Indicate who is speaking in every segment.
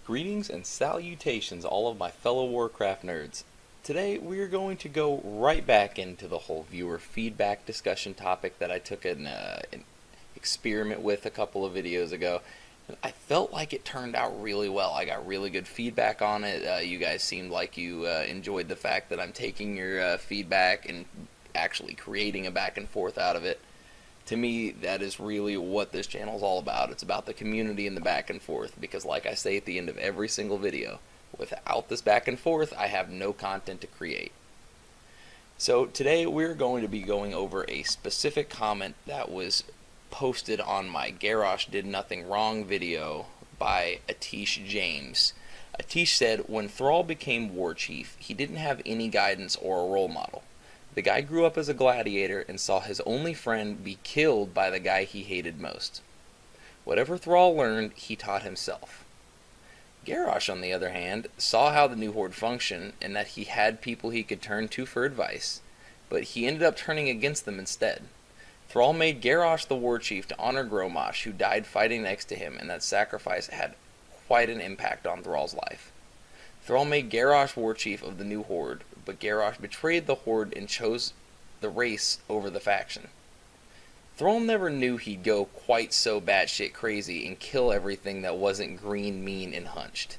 Speaker 1: Greetings and salutations, all of my fellow Warcraft nerds. Today we are going to go right back into the whole viewer feedback discussion topic that I took an experiment with a couple of videos ago. I felt like it turned out really well. I got really good feedback on it. You guys seemed like you enjoyed the fact that I'm taking your feedback and actually creating a back and forth out of it. To me, that is really what this channel is all about. It's about the community and the back and forth, because like I say at the end of every single video, without this back and forth, I have no content to create. So today we're going to be going over a specific comment that was posted on my Garrosh Did Nothing Wrong video by Atish James. Atish said, when Thrall became war chief, he didn't have any guidance or a role model. The guy grew up as a gladiator and saw his only friend be killed by the guy he hated most. Whatever Thrall learned, he taught himself. Garrosh, on the other hand, saw how the new horde functioned and that he had people he could turn to for advice, but he ended up turning against them instead. Thrall made Garrosh the war chief to honor Grommash, who died fighting next to him, and that sacrifice had quite an impact on Thrall's life. Thrall made Garrosh war chief of the new horde, but Garrosh betrayed the horde and chose the race over the faction. Thrall never knew he'd go quite so batshit crazy and kill everything that wasn't green, mean, and hunched.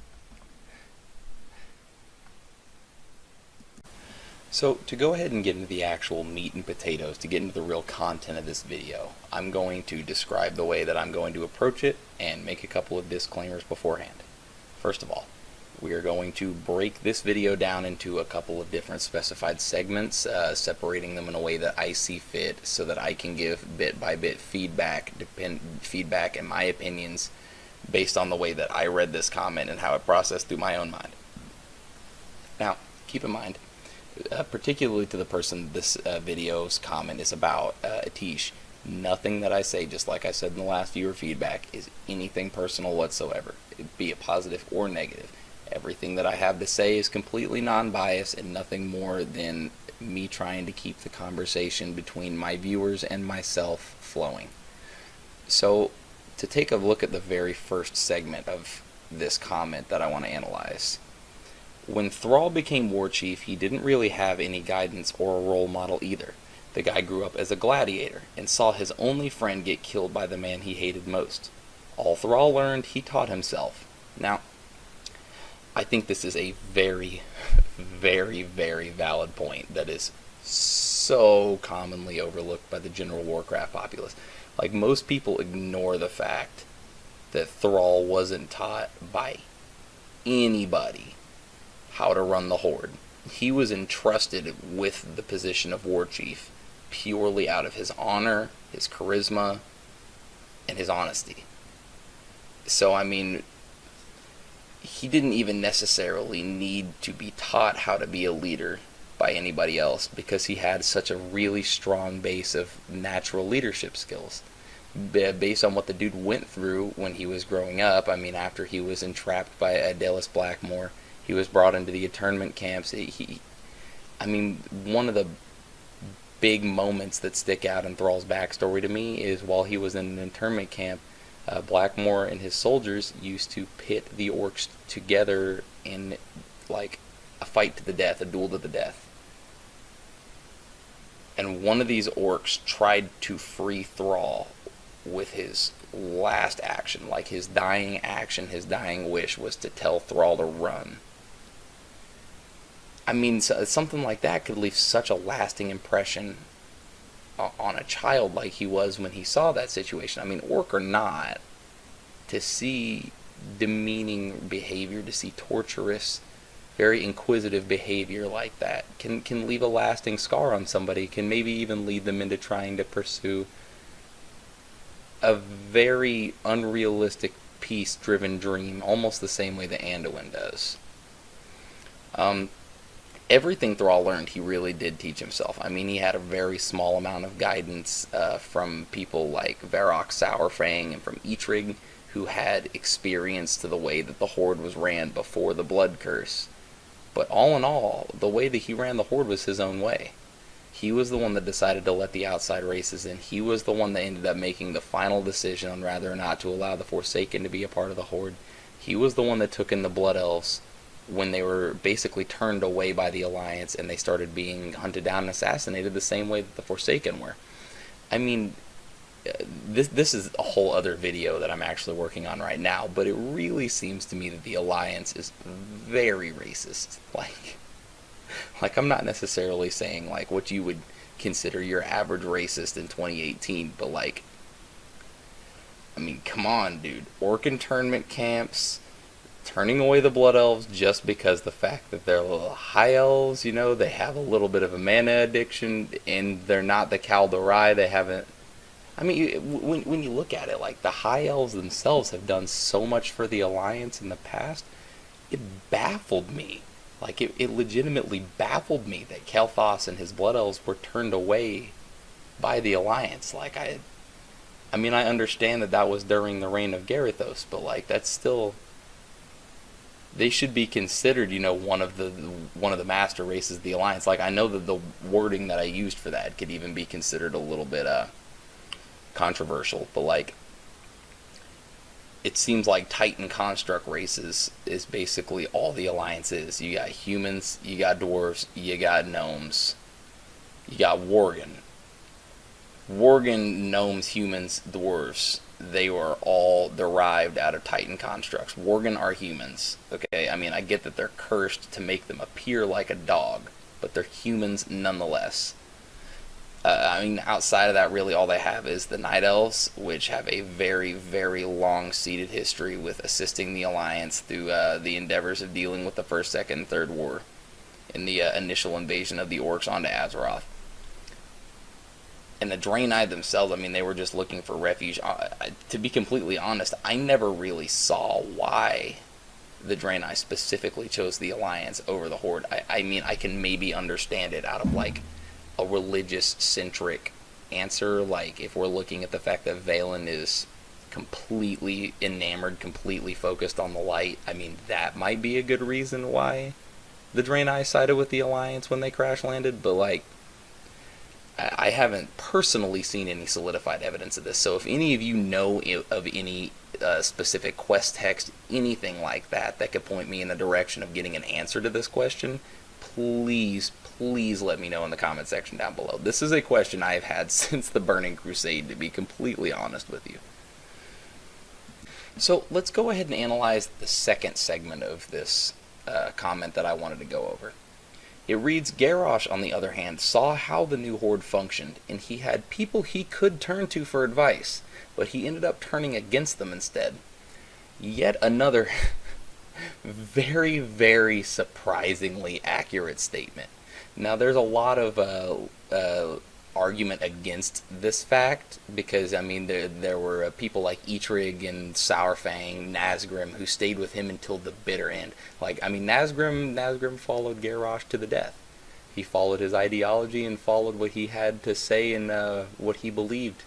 Speaker 1: So, to go ahead and get into the actual meat and potatoes, to get into the real content of this video, I'm going to describe the way that I'm going to approach it and make a couple of disclaimers beforehand. First of all, we are going to break this video down into a couple of different specified segments, separating them in a way that I see fit so that I can give bit by bit feedback and my opinions based on the way that I read this comment and how it processed through my own mind. Now, keep in mind, particularly to the person this video's comment is about, Atish, nothing that I say, just like I said in the last viewer feedback, is anything personal whatsoever, be it positive or negative. Everything that I have to say is completely non-biased and nothing more than me trying to keep the conversation between my viewers and myself flowing. So, to take a look at the very first segment of this comment that I want to analyze. When Thrall became war chief, he didn't really have any guidance or a role model either. The guy grew up as a gladiator and saw his only friend get killed by the man he hated most. All Thrall learned, he taught himself. Now, I think this is a very, very, very valid point that is so commonly overlooked by the general Warcraft populace. Like, most people ignore the fact that Thrall wasn't taught by anybody how to run the horde. He was entrusted with the position of war chief purely out of his honor, his charisma, and his honesty. So, I mean, he didn't even necessarily need to be taught how to be a leader by anybody else because he had such a really strong base of natural leadership skills. Based on what the dude went through when he was growing up, I mean, after he was entrapped by Adelis Blackmore, he was brought into the internment camps. I mean, one of the big moments that stick out in Thrall's backstory to me is while he was in an internment camp, Blackmore and his soldiers used to pit the orcs together in, like, a fight to the death, a duel to the death. And one of these orcs tried to free Thrall with his last action. Like, his dying action, his dying wish was to tell Thrall to run. I mean, something like that could leave such a lasting impression on a child like he was when he saw that situation. I mean, orc or not, to see demeaning behavior, to see torturous, very inquisitive behavior like that can leave a lasting scar on somebody, can maybe even lead them into trying to pursue a very unrealistic, peace-driven dream, almost the same way that Anduin does. Everything Thrall learned, he really did teach himself. I mean, he had a very small amount of guidance from people like Varrock Sourfang and from Eitrig, who had experience to the way that the Horde was ran before the Blood Curse. But all in all, the way that he ran the Horde was his own way. He was the one that decided to let the outside races in. He was the one that ended up making the final decision on whether or not to allow the Forsaken to be a part of the Horde. He was the one that took in the Blood Elves when they were basically turned away by the Alliance and they started being hunted down and assassinated the same way that the Forsaken were. I mean, this is a whole other video that I'm actually working on right now, but it really seems to me that the Alliance is very racist. Like I'm not necessarily saying like what you would consider your average racist in 2018, but like, I mean, come on, dude. Orc internment camps, turning away the Blood Elves just because the fact that they're little high elves, you know, they have a little bit of a mana addiction, and they're not the Kal'Dorai. They haven't. I mean, when you look at it, like, the high elves themselves have done so much for the Alliance in the past. It baffled me. Like, it legitimately baffled me that Kael'thas and his Blood Elves were turned away by the Alliance. Like, I mean, I understand that was during the reign of Garithos, but, like, that's still... They should be considered, you know, one of the master races of the Alliance. Like, I know that the wording that I used for that could even be considered a little bit, controversial, but like, it seems like Titan construct races is basically all the Alliance is. You got humans, you got dwarves, you got gnomes, you got worgen, gnomes, humans, dwarves. They were all derived out of Titan constructs. Worgen are humans. Okay, I mean, I get that they're cursed to make them appear like a dog, but they're humans nonetheless. I mean, outside of that, really all they have is the Night Elves, which have a very, very long-seated history with assisting the Alliance through the endeavors of dealing with the First, Second, and Third War in the initial invasion of the Orcs onto Azeroth. And the Draenei themselves, I mean, they were just looking for refuge. To be completely honest, I never really saw why the Draenei specifically chose the Alliance over the Horde. I mean, I can maybe understand it out of, like, a religious-centric answer. Like, if we're looking at the fact that Valen is completely enamored, completely focused on the light, I mean, that might be a good reason why the Draenei sided with the Alliance when they crash-landed, but, like, I haven't personally seen any solidified evidence of this. So if any of you know of any specific quest text, anything like that could point me in the direction of getting an answer to this question, please let me know in the comment section down below. This is a question I've had since the Burning Crusade, to be completely honest with you. So let's go ahead and analyze the second segment of this comment that I wanted to go over. It reads, Garrosh, on the other hand, saw how the new Horde functioned, and he had people he could turn to for advice, but he ended up turning against them instead. Yet another very, very surprisingly accurate statement. Now, there's a lot of argument against this fact, because, I mean, there were people like Eitrig and Sourfang, Nazgrim, who stayed with him until the bitter end. Like, I mean, Nazgrim followed Garrosh to the death. He followed his ideology and followed what he had to say and what he believed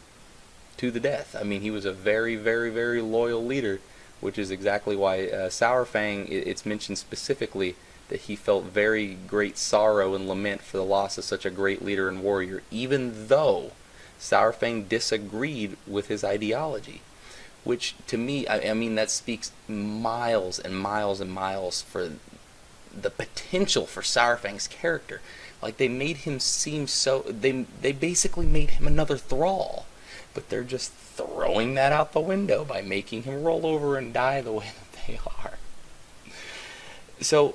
Speaker 1: to the death. I mean, he was a very, very, very loyal leader, which is exactly why Sourfang, it's mentioned specifically that he felt very great sorrow and lament for the loss of such a great leader and warrior, even though Sourfang disagreed with his ideology. Which, to me, I mean, that speaks miles and miles and miles for the potential for Sourfang's character. Like, they made him seem so... They basically made him another Thrall. But they're just throwing that out the window by making him roll over and die the way that they are. So...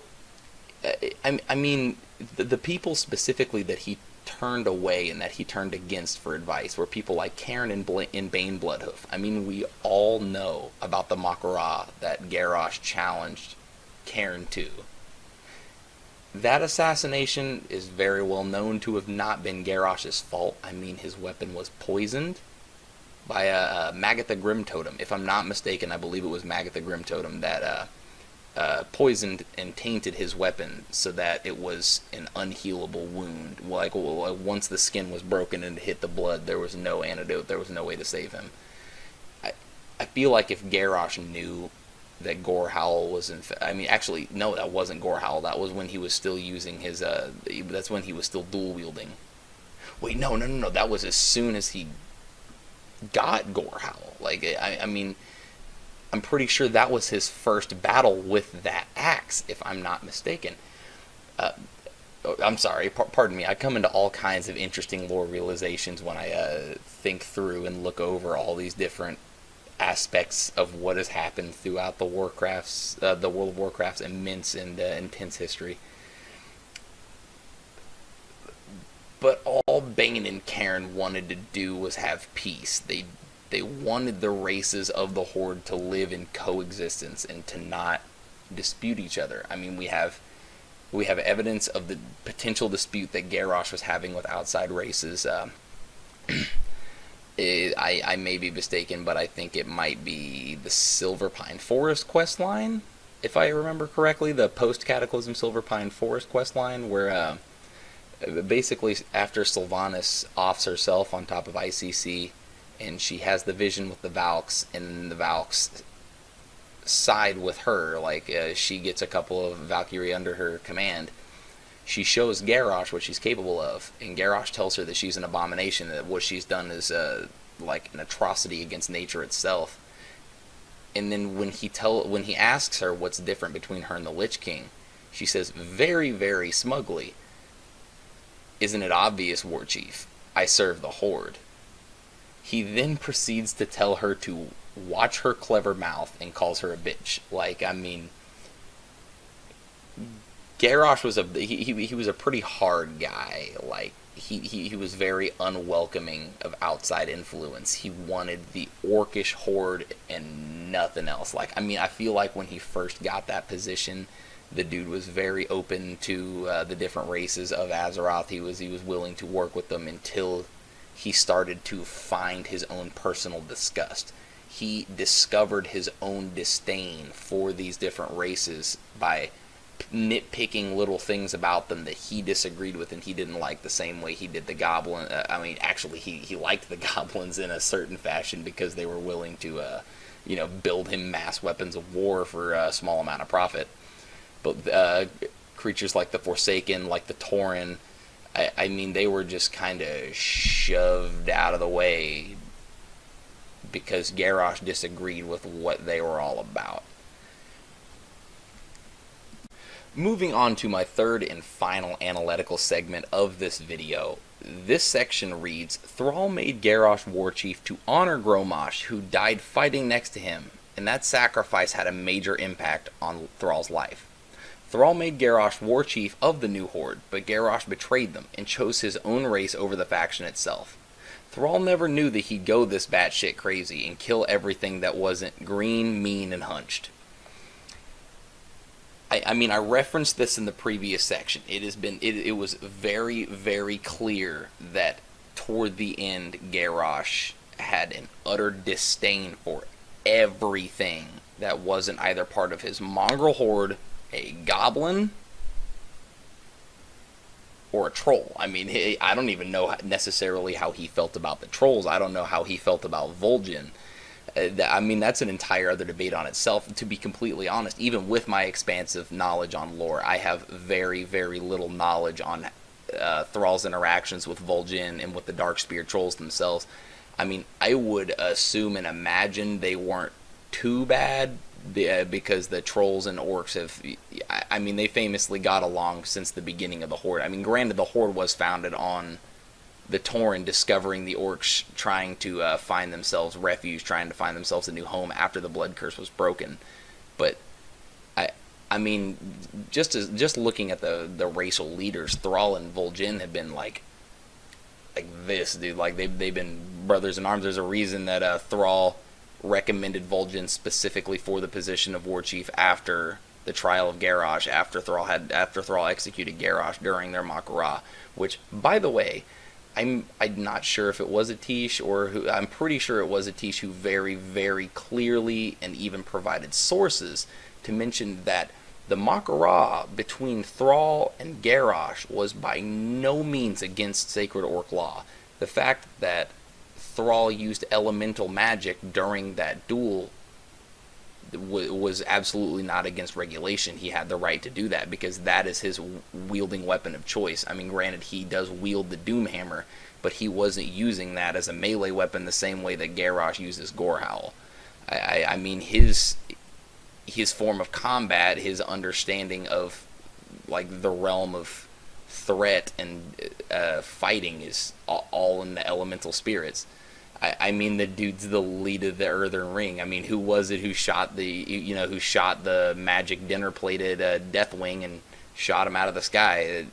Speaker 1: I mean, the people specifically that he turned away and that he turned against for advice were people like Cairn and Bane Bloodhoof. I mean, we all know about the mak'arah that Garrosh challenged Cairn to. That assassination is very well known to have not been Garrosh's fault. I mean, his weapon was poisoned by a Magatha Grim Totem. If I'm not mistaken, I believe it was Magatha Grim Totem that poisoned and tainted his weapon so that it was an unhealable wound. Like, once the skin was broken and hit the blood, there was no antidote, there was no way to save him. I feel like if Garrosh knew that Gorehowl was I mean, actually, no, that wasn't Gorehowl. That was when he was still using his, that's when he was still dual-wielding Wait, no, no, no, no. That was as soon as he got Gorehowl. Like, I mean, I'm pretty sure that was his first battle with that axe, if I'm not mistaken. Uh, I'm sorry, pardon me. I come into all kinds of interesting lore realizations when I think through and look over all these different aspects of what has happened throughout the the World of Warcraft's immense and intense history. But all Bane and Cairn wanted to do was have peace. They wanted the races of the Horde to live in coexistence and to not dispute each other. I mean, we have evidence of the potential dispute that Garrosh was having with outside races. I may be mistaken, but I think it might be the Silver Pine Forest quest line, if I remember correctly, the post-Cataclysm Silver Pine Forest quest line, where basically after Sylvanas offs herself on top of ICC, and she has the vision with the Valks, and the Valks side with her, like she gets a couple of Valkyrie under her command. She shows Garrosh what she's capable of, and Garrosh tells her that she's an abomination, that what she's done is like an atrocity against nature itself. And then when he asks her what's different between her and the Lich King, she says very, very smugly, "Isn't it obvious, Warchief? I serve the Horde." He then proceeds to tell her to watch her clever mouth and calls her a bitch. Like, I mean, Garrosh was he was a pretty hard guy. Like, he was very unwelcoming of outside influence. He wanted the orcish Horde and nothing else. Like, I mean, I feel like when he first got that position, the dude was very open to the different races of Azeroth. He was willing to work with them until he started to find his own personal disgust. He discovered his own disdain for these different races by nitpicking little things about them that he disagreed with and he didn't like, the same way he did the goblin. I mean, actually, he liked the goblins in a certain fashion because they were willing to, build him mass weapons of war for a small amount of profit. But creatures like the Forsaken, like the Tauren, I mean, they were just kind of shoved out of the way because Garrosh disagreed with what they were all about. Moving on to my third and final analytical segment of this video, this section reads, Thrall made Garrosh Warchief to honor Grommash, who died fighting next to him, and that sacrifice had a major impact on Thrall's life. Thrall made Garrosh Warchief of the New Horde, but Garrosh betrayed them and chose his own race over the faction itself. Thrall never knew that he'd go this batshit crazy and kill everything that wasn't green, mean, and hunched. I mean, I referenced this in the previous section. It was very, very clear that toward the end, Garrosh had an utter disdain for everything that wasn't either part of his mongrel horde, a goblin, or a troll. I mean, I don't even know necessarily how he felt about the trolls. I don't know how he felt about vol'jin. I mean, that's an entire other debate on itself. To be completely honest, even with my expansive knowledge on lore, I have very, very little knowledge on Thrall's interactions with vol'jin and with the Darkspear trolls themselves. I mean, I would assume and imagine they weren't too bad, because the trolls and orcs have, I mean, they famously got along since the beginning of the Horde. I mean, granted, the Horde was founded on the Tauren discovering the orcs trying to find themselves refuge, trying to find themselves a new home after the Blood Curse was broken. But I mean, just looking at the racial leaders, Thrall and vol'jin have been like this, dude. Like they've been brothers in arms. There's a reason that Thrall recommended vol'jin specifically for the position of Warchief after the trial of Garrosh, after Thrall executed Garrosh during their mak'arah. Which, by the way, I'm not sure if it was Atish or who. I'm pretty sure it was Atish who very, very clearly and even provided sources to mention that the mak'arah between Thrall and Garrosh was by no means against sacred orc law. The fact that Thrall used elemental magic during that duel was absolutely not against regulation. He had the right to do that because that is his wielding weapon of choice. I mean, granted, he does wield the Doomhammer, but he wasn't using that as a melee weapon the same way that Garrosh uses Gorehowl. I mean, his form of combat, his understanding of like the realm of threat and fighting is all in the elemental spirits. I mean, the dude's the lead of the Earthen Ring. I mean, who was it who shot the magic dinner plated Deathwing and shot him out of the sky?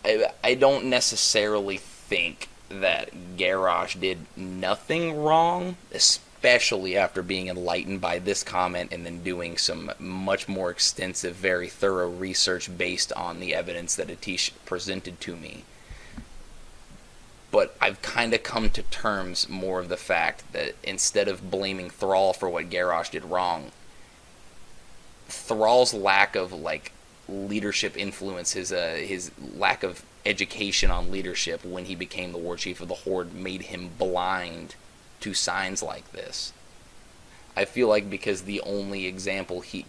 Speaker 1: I don't necessarily think that Garrosh did nothing wrong, especially after being enlightened by this comment and then doing some much more extensive, very thorough research based on the evidence that Atish presented to me. But I've kind of come to terms more of the fact that instead of blaming Thrall for what Garrosh did wrong, Thrall's lack of like leadership influence, his lack of education on leadership when he became the war chief of the Horde made him blind to signs like this. I feel like because the only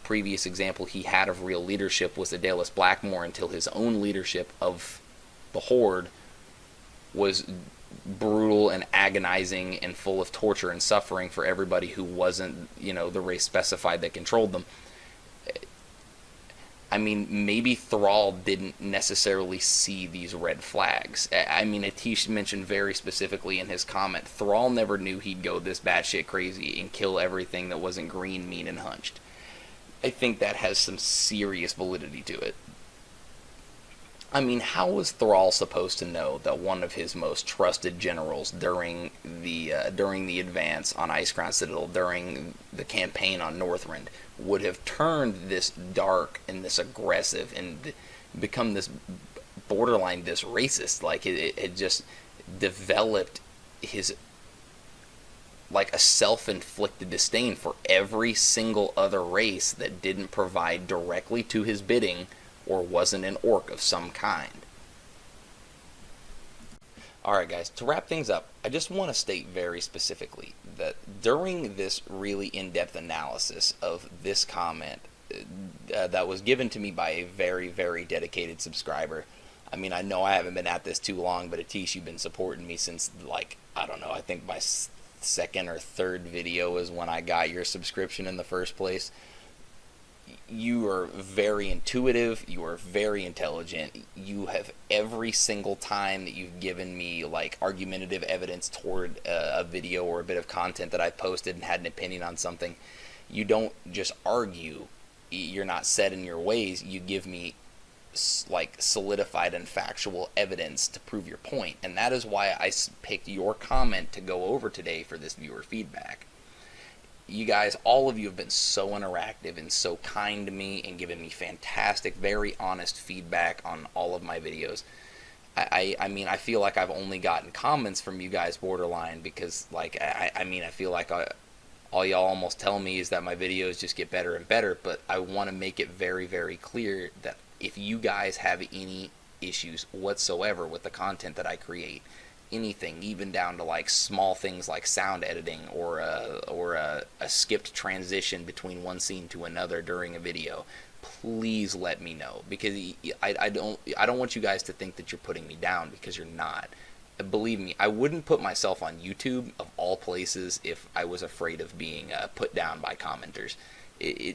Speaker 1: previous example he had of real leadership was Adelis Blackmore until his own leadership of the Horde was brutal and agonizing and full of torture and suffering for everybody who wasn't, the race specified that controlled them. I mean, maybe Thrall didn't necessarily see these red flags. I mean, Atish mentioned very specifically in his comment, Thrall never knew he'd go this batshit crazy and kill everything that wasn't green, mean, and hunched. I think that has some serious validity to it. I mean, how was Thrall supposed to know that one of his most trusted generals during the advance on Icecrown Citadel, during the campaign on Northrend, would have turned this dark and this aggressive and become this borderline this racist? Like it had just developed his like a self-inflicted disdain for every single other race that didn't provide directly to his bidding or wasn't an orc of some kind. Alright guys, to wrap things up, I just want to state very specifically that during this really in-depth analysis of this comment that was given to me by a very, very dedicated subscriber, I mean, I know I haven't been at this too long, but Atish, you've been supporting me since, like, I don't know, I think my second or third video is when I got your subscription in the first place. You are very intuitive, you are very intelligent, you have every single time that you've given me like argumentative evidence toward a video or a bit of content that I've posted and had an opinion on something, you don't just argue, you're not set in your ways, you give me like solidified and factual evidence to prove your point, and that is why I picked your comment to go over today for this viewer feedback. You guys, all of you have been so interactive and so kind to me and given me fantastic, very honest feedback on all of my videos. I mean, I feel like I've only gotten comments from you guys borderline because, like, I mean, I feel like all y'all almost tell me is that my videos just get better and better, but I want to make it very, very clear that if you guys have any issues whatsoever with the content that I create, anything, even down to like small things like sound editing or a skipped transition between one scene to another during a video, please let me know, because I don't want you guys to think that you're putting me down, because you're not. Believe me, I wouldn't put myself on YouTube of all places if I was afraid of being put down by commenters.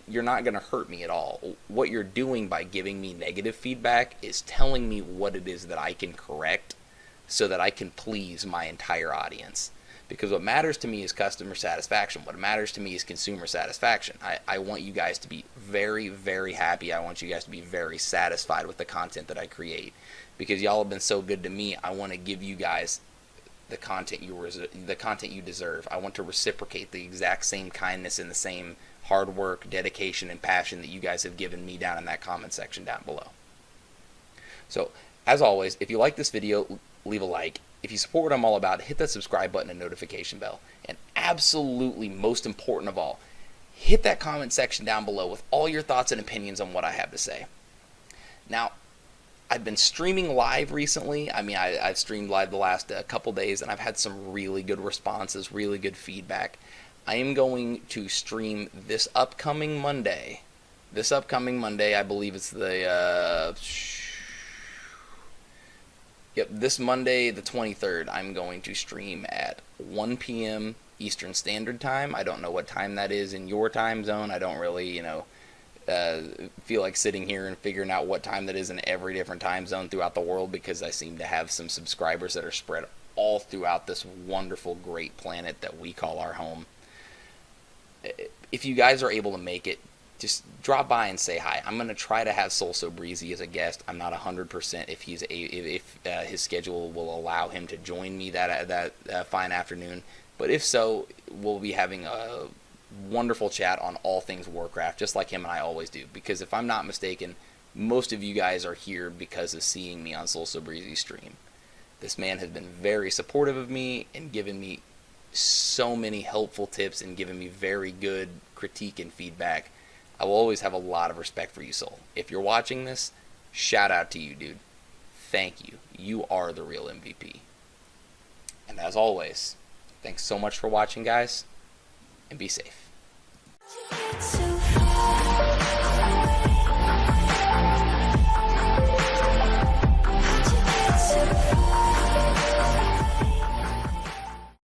Speaker 1: You're not going to hurt me at all. What you're doing by giving me negative feedback is telling me what it is that I can correct so that I can please my entire audience. Because what matters to me is customer satisfaction. What matters to me is consumer satisfaction. I want you guys to be very, very happy. I want you guys to be very satisfied with the content that I create. Because y'all have been so good to me, I want to give you guys the content you deserve. I want to reciprocate the exact same kindness and the same hard work, dedication, and passion that you guys have given me down in that comment section down below. So, as always, if you like this video, leave a like. If you support what I'm all about, hit that subscribe button and notification bell. And absolutely most important of all, hit that comment section down below with all your thoughts and opinions on what I have to say. Now, I've been streaming live recently. I mean, I've streamed live the last couple days, and I've had some really good responses, really good feedback. I am going to stream this upcoming Monday. This upcoming Monday, I believe it's the yep, this Monday, the 23rd. I'm going to stream at 1 p.m. Eastern Standard Time. I don't know what time that is in your time zone. I don't really, feel like sitting here and figuring out what time that is in every different time zone throughout the world, because I seem to have some subscribers that are spread all throughout this wonderful, great planet that we call our home. If you guys are able to make it, just drop by and say hi. I'm going to try to have Soul So Breezy as a guest. I'm not 100% if his schedule will allow him to join me that fine afternoon. But if so, we'll be having a wonderful chat on all things Warcraft, just like him and I always do. Because if I'm not mistaken, most of you guys are here because of seeing me on Soul So Breezy stream. This man has been very supportive of me and given me so many helpful tips and given me very good critique and feedback. I will always have a lot of respect for you, Soul. If you're watching this, shout out to you, dude. Thank you. You are the real MVP. And as always, thanks so much for watching, guys, and be safe.